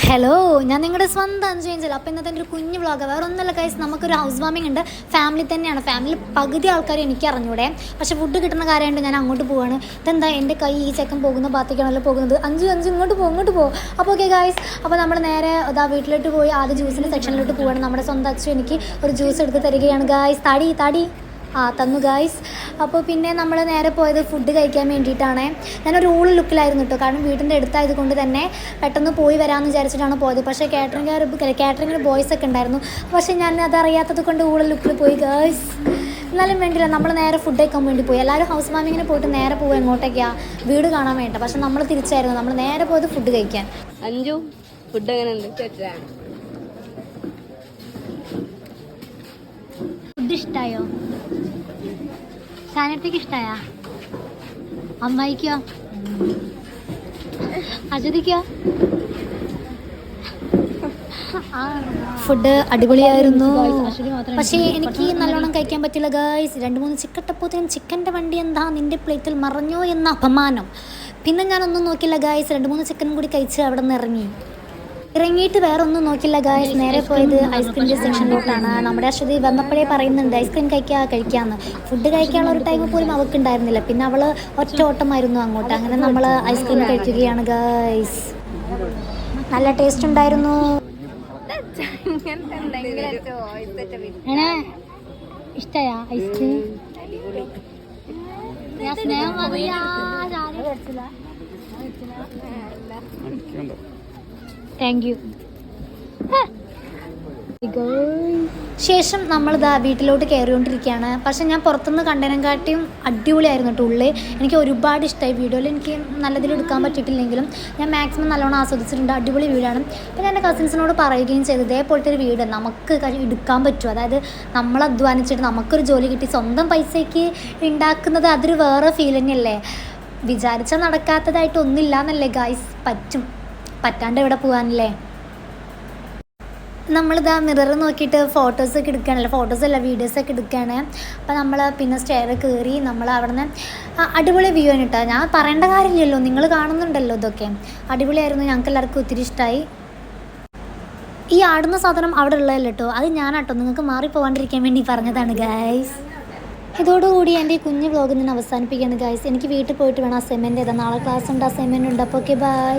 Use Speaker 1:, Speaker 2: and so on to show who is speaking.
Speaker 1: Hello, ഞാൻ നിങ്ങളുടെ സ്വന്തം അഞ്ചേഞ്ചൽ. അപ്പോൾ ഇന്നത്തെ എൻ്റെ ഒരു കുഞ്ഞു വ്ളോഗ്. വേറെ ഒന്നുമല്ല ഗൈസ്, നമുക്കൊരു ഹൗസ് വാമിംഗ് ഉണ്ട്. ഫാമിലി തന്നെയാണ്. ഫാമിലി പകുതി ആൾക്കാർ എനിക്ക് അറിഞ്ഞൂടെ, പക്ഷേ ഫുഡ് കിട്ടുന്ന കാര്യമായിട്ട് ഞാൻ അങ്ങോട്ട് പോവാണ്. ഇതെന്താ എൻ്റെ കൈ ഈ ചെക്കൻ പോകുന്ന ഭാഗത്തേക്കാണല്ലോ പോകുന്നത്. അഞ്ച് ഇങ്ങോട്ട് പോകും. അപ്പോൾ ഓക്കെ ഗൈസ്, അപ്പോൾ നമ്മൾ നേരെ ഇതാ വീട്ടിലോട്ട് പോയി ആദ്യം ജ്യൂസിൻ്റെ സെക്ഷനിലോട്ട് പോവാണ്. നമ്മുടെ സ്വന്തം അച്ഛൻ എനിക്ക് ഒരു ജ്യൂസ് എടുത്ത് തരികയാണ് ഗൈസ്. താടി തന്നു ഗായ്സ്. അപ്പോൾ പിന്നെ നമ്മൾ നേരെ പോയത് ഫുഡ് കഴിക്കാൻ വേണ്ടിയിട്ടാണ്. ഞാനൊരു ഊള് ലുക്കിലായിരുന്നു കേട്ടോ, കാരണം വീടിൻ്റെ അടുത്തായത് കൊണ്ട് തന്നെ പെട്ടെന്ന് പോയി വരാമെന്ന് വിചാരിച്ചിട്ടാണ് പോയത്. പക്ഷേ കാറ്ററിങ്ങിന് ബോയ്സ് ഒക്കെ ഉണ്ടായിരുന്നു. പക്ഷേ ഞാൻ അതറിയാത്തത് കൊണ്ട് ഊള് ലുക്കിൽ പോയി ഗായ്സ്. എന്നാലും വേണ്ടില്ല, നമ്മൾ നേരെ ഫുഡ് കഴിക്കാൻ വേണ്ടി പോയി. എല്ലാവരും ഹൗസ് വാമിങ്ങിന് പോയിട്ട് നേരെ പോകും എങ്ങോട്ടേക്കാണ്, വീട് കാണാൻ വേണ്ട. പക്ഷെ നമ്മൾ തിരിച്ചായിരുന്നു, നമ്മൾ നേരെ പോയത് ഫുഡ് കഴിക്കാൻ.
Speaker 2: അഞ്ചു ഫുഡ് എങ്ങനെയുണ്ട്?
Speaker 1: ഫുഡ് ഇഷ്ടമായോ? സാനത്തേക്ക് ഇഷ്ടമായോ? അമ്മായിക്കോ? അജതിക്കോ? ഫുഡ് അടിപൊളിയായിരുന്നു. പക്ഷേ എനിക്ക് നല്ലോണം കഴിക്കാൻ പറ്റില്ല ഗായ്സ്. 2-3 ചിക്കട്ടപ്പോഴത്തേനും ചിക്കൻ്റെ വണ്ടി എന്താ നിൻ്റെ പ്ലേറ്റിൽ മറഞ്ഞോ എന്ന അപമാനം. പിന്നെ ഞാനൊന്നും നോക്കില്ല ഗായ്സ്, 2-3 ചിക്കനും കൂടി കഴിച്ച് അവിടെ നിന്ന് ഇറങ്ങിയിട്ട് വേറെ ഒന്നും നോക്കില്ല ഗായ്സ്. നേരെ പോയത് ഐസ്ക്രീമിൻ്റെ സെക്ഷനിലോട്ടാണ്. നമ്മുടെ അശ്വതി വന്നപ്പോഴേ പറയുന്നുണ്ട് ഐസ്ക്രീം കഴിക്കാമെന്ന്. ഫുഡ് കഴിക്കാനുള്ള ഒരു ടൈം പോലും അവൾക്ക് ഉണ്ടായിരുന്നില്ല. പിന്നെ അവൾ ഒറ്റ ഓട്ടമായിരുന്നു അങ്ങോട്ട്. അങ്ങനെ നമ്മൾ ഐസ്ക്രീം കഴിക്കുകയാണ് ഗായ്സ്. നല്ല ടേസ്റ്റ് ഉണ്ടായിരുന്നു. ഇഷ്ടയാ ഐസ്ക്രീം? Thank you. ശേഷം നമ്മളിതാ വീട്ടിലോട്ട് കയറിക്കൊണ്ടിരിക്കുകയാണ്. പക്ഷേ ഞാൻ പുറത്തുനിന്ന് കണ്ടതിനെക്കാട്ടിയും അടിപൊളിയായിരുന്നു കേട്ടോ ഉള്ളിൽ. എനിക്ക് ഒരുപാട് ഇഷ്ടമായി. വീഡിയോയിൽ എനിക്ക് നല്ലതിൽ എടുക്കാൻ പറ്റിയിട്ടില്ലെങ്കിലും ഞാൻ മാക്സിമം നല്ലോണം ആസ്വദിച്ചിട്ടുണ്ട്. അടിപൊളി വീടാണ്. അപ്പോൾ ഞാൻ എൻ്റെ കസിൻസിനോട് പറയുകയും ചെയ്തു, ഇതേപോലത്തെ ഒരു വീട് നമുക്ക് എടുക്കാൻ പറ്റും. അതായത് നമ്മൾ അധ്വാനിച്ചിട്ട് നമുക്കൊരു ജോലി കിട്ടി സ്വന്തം പൈസയ്ക്ക് ഉണ്ടാക്കുന്നത് അതൊരു വേറെ ഫീൽ തന്നെയല്ലേ. വിചാരിച്ചാൽ നടക്കാത്തതായിട്ടൊന്നുമില്ല എന്നല്ലേ ഗായ്സ്. പറ്റാണ്ട് എവിടെ പോകാനല്ലേ. നമ്മളിതാ മിറർ നോക്കിയിട്ട് ഫോട്ടോസൊക്കെ എടുക്കുകയാണല്ലോ, ഫോട്ടോസല്ല വീഡിയോസൊക്കെ എടുക്കുകയാണ്. അപ്പോൾ നമ്മൾ പിന്നെ സ്റ്റെയർ കയറി നമ്മൾ അവിടെ നിന്ന് അടിപൊളി വ്യൂ ആണ് കേട്ടോ. ഞാൻ പറയേണ്ട കാര്യമില്ലല്ലോ, നിങ്ങൾ കാണുന്നുണ്ടല്ലോ. ഇതൊക്കെ അടിപൊളിയായിരുന്നു. ഞങ്ങൾക്ക് എല്ലാവർക്കും ഒത്തിരി ഇഷ്ടമായി. ഈ ആടുന്ന സാധനം അവിടെ ഉള്ളതല്ല കേട്ടോ, അത് ഞാനാട്ടോ നിങ്ങൾക്ക് മാറിപ്പോകാണ്ടിരിക്കാൻ വേണ്ടി പറഞ്ഞതാണ് ഗൈസ്. ഇതോടുകൂടി എൻ്റെ കുഞ്ഞു വ്ലോഗ് ഞാൻ അവസാനിപ്പിക്കുകയാണ് ഗൈസ്. എനിക്ക് വീട്ടിൽ പോയിട്ട് വേണം അസൈൻമെൻറ്റ് എഴുതാൻ. നാളെ ക്ലാസ് ഉണ്ട്, അസൈൻമെൻറ്റ് ഉണ്ട്. അപ്പോൾ ഓക്കെ ബൈ.